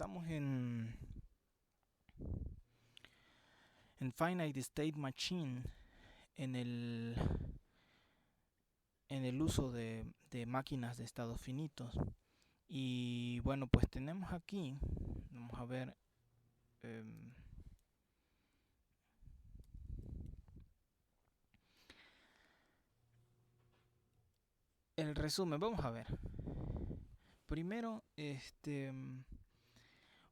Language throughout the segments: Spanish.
estamos en Finite State Machine, en el uso de máquinas de estados finitos. Y bueno, pues tenemos aquí, vamos a ver, el resumen. Vamos a ver. Primero,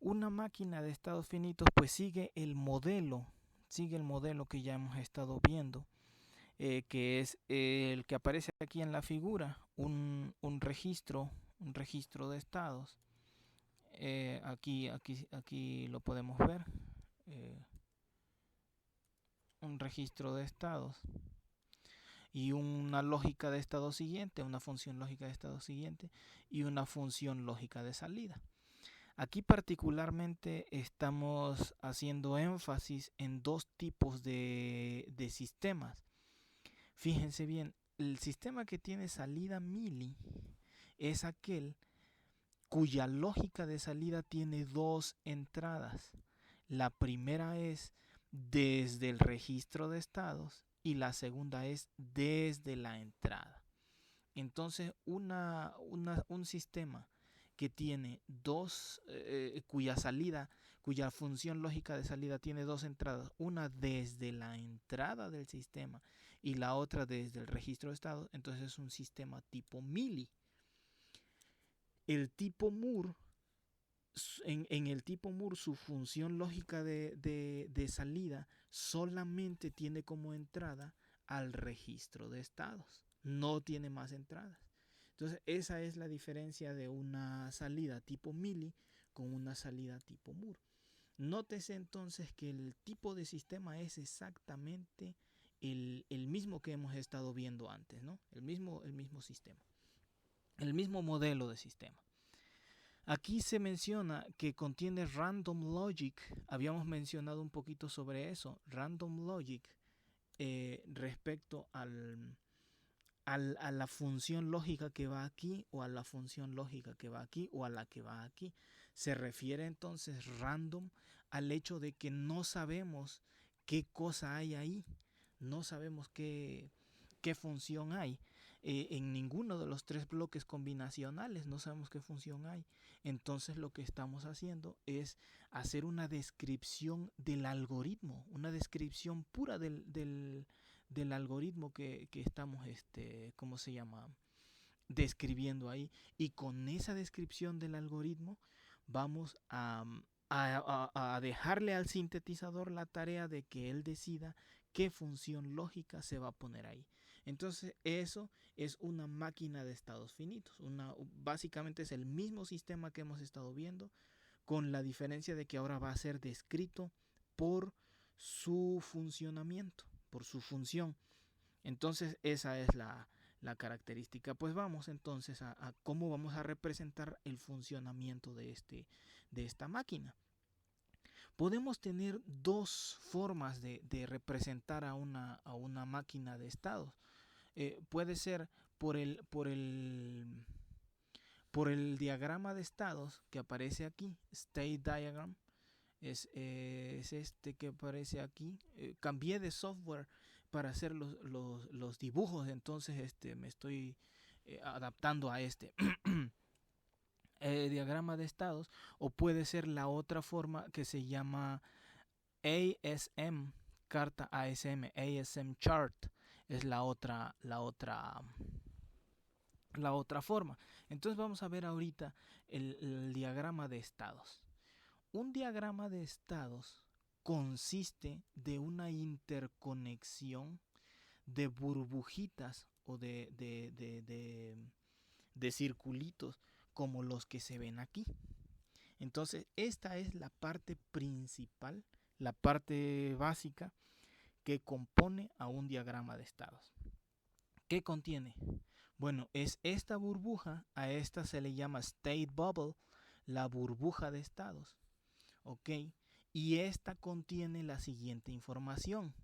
una máquina de estados finitos pues sigue el modelo que ya hemos estado viendo, que es el que aparece aquí en la figura, un registro de estados. Aquí lo podemos ver, eh, un registro de estados y una lógica de estado siguiente, una función lógica de estado siguiente y una función lógica de salida. Aquí particularmente estamos haciendo énfasis en dos tipos de sistemas. Fíjense bien, el sistema que tiene salida mili es aquel cuya lógica de salida tiene dos entradas. La primera es desde el registro de estados y la segunda es desde la entrada. Entonces, un sistema que tiene cuya función lógica de salida tiene dos entradas, una desde la entrada del sistema y la otra desde el registro de estado, entonces es un sistema tipo mili. El tipo Moore, en el tipo Moore, su función lógica de salida solamente tiene como entrada al registro de estados, no tiene más entradas. Entonces esa es la diferencia de una salida tipo mili con una salida tipo Moore. Nótese entonces que el tipo de sistema es exactamente el mismo que hemos estado viendo antes, ¿no? El mismo sistema, el mismo modelo de sistema. Aquí se menciona que contiene random logic. Habíamos mencionado un poquito sobre eso, random logic, respecto a la función lógica que va aquí, o a la función lógica que va aquí, o a la que va aquí. Se refiere entonces random al hecho de que no sabemos qué cosa hay ahí, no sabemos qué función hay. En ninguno de los tres bloques combinacionales no sabemos qué función hay. Entonces lo que estamos haciendo es hacer una descripción del algoritmo, una descripción pura del algoritmo que estamos, ¿cómo se llama?, describiendo ahí. Y con esa descripción del algoritmo vamos a dejarle al sintetizador la tarea de que él decida qué función lógica se va a poner ahí. Entonces eso es una máquina de estados finitos. Básicamente es el mismo sistema que hemos estado viendo, con la diferencia de que ahora va a ser descrito por su funcionamiento, por su función. Entonces esa es la característica. Pues vamos entonces a cómo vamos a representar el funcionamiento de esta máquina. Podemos tener dos formas de representar a una máquina de estados. Puede ser por el diagrama de estados que aparece aquí, state diagram. Es este que aparece aquí. Cambié de software para hacer los dibujos, entonces me estoy adaptando a este diagrama de estados. O puede ser la otra forma que se llama ASM, carta ASM, ASM chart, es la otra forma. Entonces vamos a ver ahorita el diagrama de estados. Un diagrama de estados consiste de una interconexión de burbujitas o de circulitos como los que se ven aquí. Entonces esta es la parte principal, la parte básica que compone a un diagrama de estados. ¿Qué contiene? Bueno, es esta burbuja, a esta se le llama state bubble, la burbuja de estados. ¿Ok? Y esta contiene la siguiente información.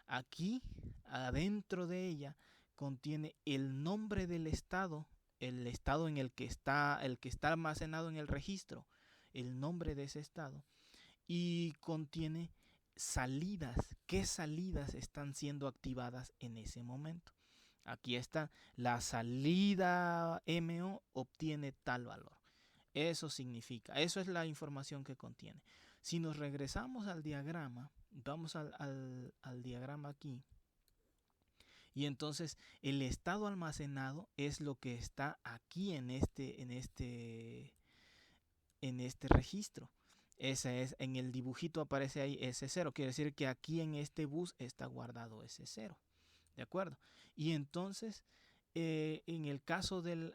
Aquí, adentro de ella, contiene el nombre del estado, el estado en el que está almacenado en el registro, el nombre de ese estado, y contiene salidas. ¿Qué salidas están siendo activadas en ese momento? Aquí está, la salida MO obtiene tal valor. Eso significa, eso es la información que contiene. Si nos regresamos al diagrama, vamos al diagrama aquí, y entonces el estado almacenado es lo que está aquí en este registro. Ese es, en el dibujito aparece ahí S0, quiere decir que aquí en este bus está guardado S0. ¿De acuerdo? Y entonces, en el caso de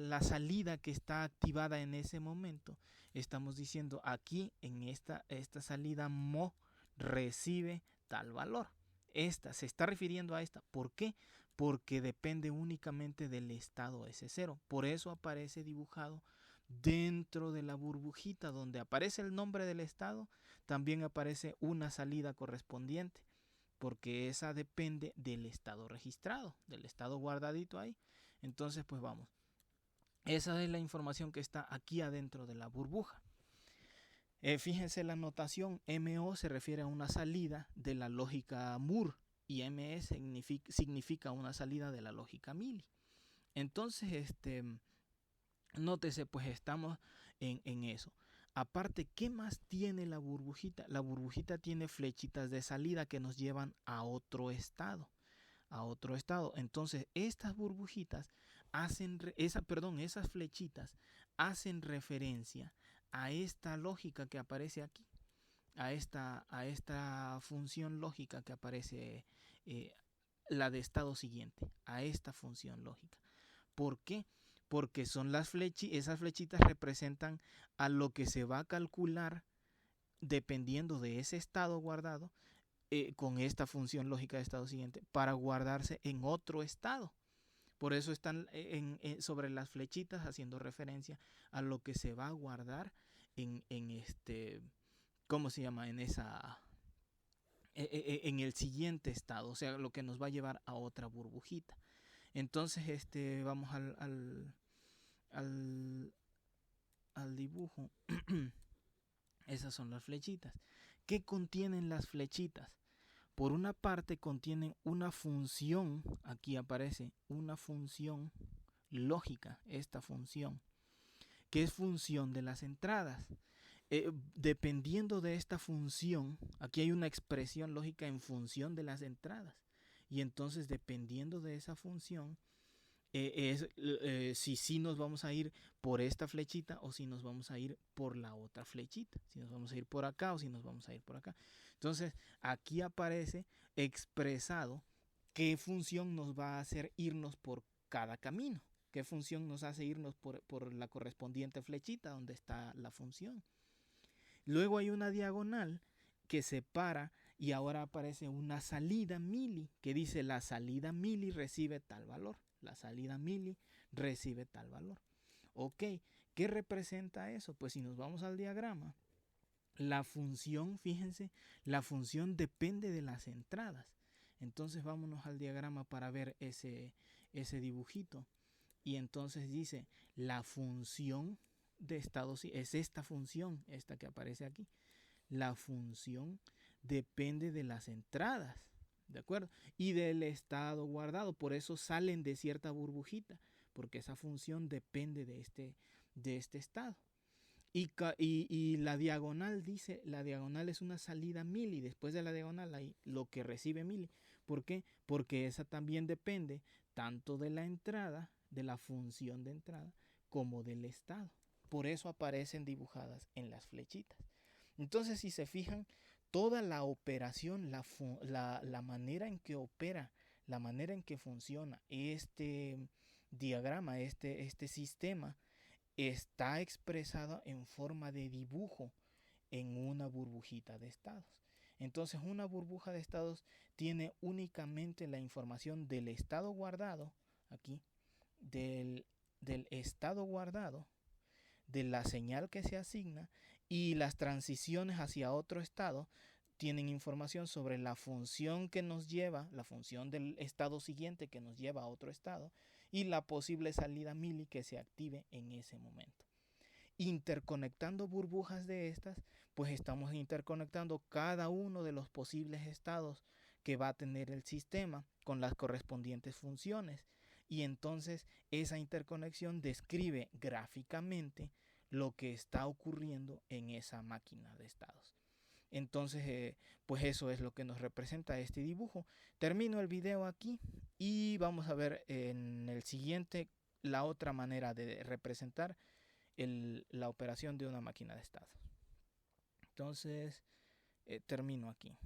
la salida que está activada en ese momento, estamos diciendo aquí en esta salida MO recibe tal valor. Esta se está refiriendo a esta. ¿Por qué? Porque depende únicamente del estado S0. Por eso aparece dibujado dentro de la burbujita donde aparece el nombre del estado, también aparece una salida correspondiente, porque esa depende del estado registrado, del estado guardadito ahí. Entonces, pues vamos. Esa es la información que está aquí adentro de la burbuja. Fíjense la notación, MO se refiere a una salida de la lógica Moore y ME significa una salida de la lógica Mealy. Entonces, nótese, pues estamos en eso. Aparte, ¿qué más tiene la burbujita? La burbujita tiene flechitas de salida que nos llevan a otro estado. Entonces, estas burbujitas esas flechitas hacen referencia a esta lógica que aparece aquí, a esta función lógica que aparece, la de estado siguiente, a esta función lógica. ¿Por qué? Porque son esas flechitas representan a lo que se va a calcular dependiendo de ese estado guardado, con esta función lógica de estado siguiente, para guardarse en otro estado. Por eso están sobre las flechitas haciendo referencia a lo que se va a guardar ¿cómo se llama? En el siguiente estado, o sea, lo que nos va a llevar a otra burbujita. Entonces, vamos al dibujo. Esas son las flechitas. ¿Qué contienen las flechitas? Por una parte contienen una función, aquí aparece una función lógica, esta función, que es función de las entradas. Dependiendo de esta función, aquí hay una expresión lógica en función de las entradas. Y entonces, dependiendo de esa función, si nos vamos a ir por esta flechita o si nos vamos a ir por la otra flechita, si nos vamos a ir por acá o si nos vamos a ir por acá. Entonces, aquí aparece expresado qué función nos va a hacer irnos por cada camino, qué función nos hace irnos por la correspondiente flechita donde está la función. Luego hay una diagonal que separa y ahora aparece una salida Mealy que dice la salida Mealy recibe tal valor. La salida Mealy recibe tal valor. Ok, ¿qué representa eso? Pues si nos vamos al diagrama, la función, fíjense, la función depende de las entradas. Entonces vámonos al diagrama para ver ese dibujito. Y entonces dice, la función de estado es esta función, esta que aparece aquí. La función depende de las entradas, ¿de acuerdo? Y del estado guardado, por eso salen de cierta burbujita, porque esa función depende de este estado. Y la diagonal dice, la diagonal es una salida Mealy, después de la diagonal hay lo que recibe Mealy. ¿Por qué? Porque esa también depende tanto de la entrada, de la función de entrada, como del estado. Por eso aparecen dibujadas en las flechitas. Entonces, si se fijan, toda la operación, la manera en que opera, la manera en que funciona este diagrama, este sistema, está expresada en forma de dibujo en una burbujita de estados. Entonces, una burbuja de estados tiene únicamente la información del estado guardado, aquí, del estado guardado, de la señal que se asigna, y las transiciones hacia otro estado tienen información sobre la función que nos lleva, la función del estado siguiente que nos lleva a otro estado, y la posible salida Mealy que se active en ese momento. interconectando burbujas de estas, pues estamos interconectando cada uno de los posibles estados que va a tener el sistema con las correspondientes funciones. Y entonces esa interconexión describe gráficamente lo que está ocurriendo en esa máquina de estados. Entonces, pues eso es lo que nos representa este dibujo. Termino el video aquí y vamos a ver en el siguiente la otra manera de representar la operación de una máquina de estado. Entonces, termino aquí.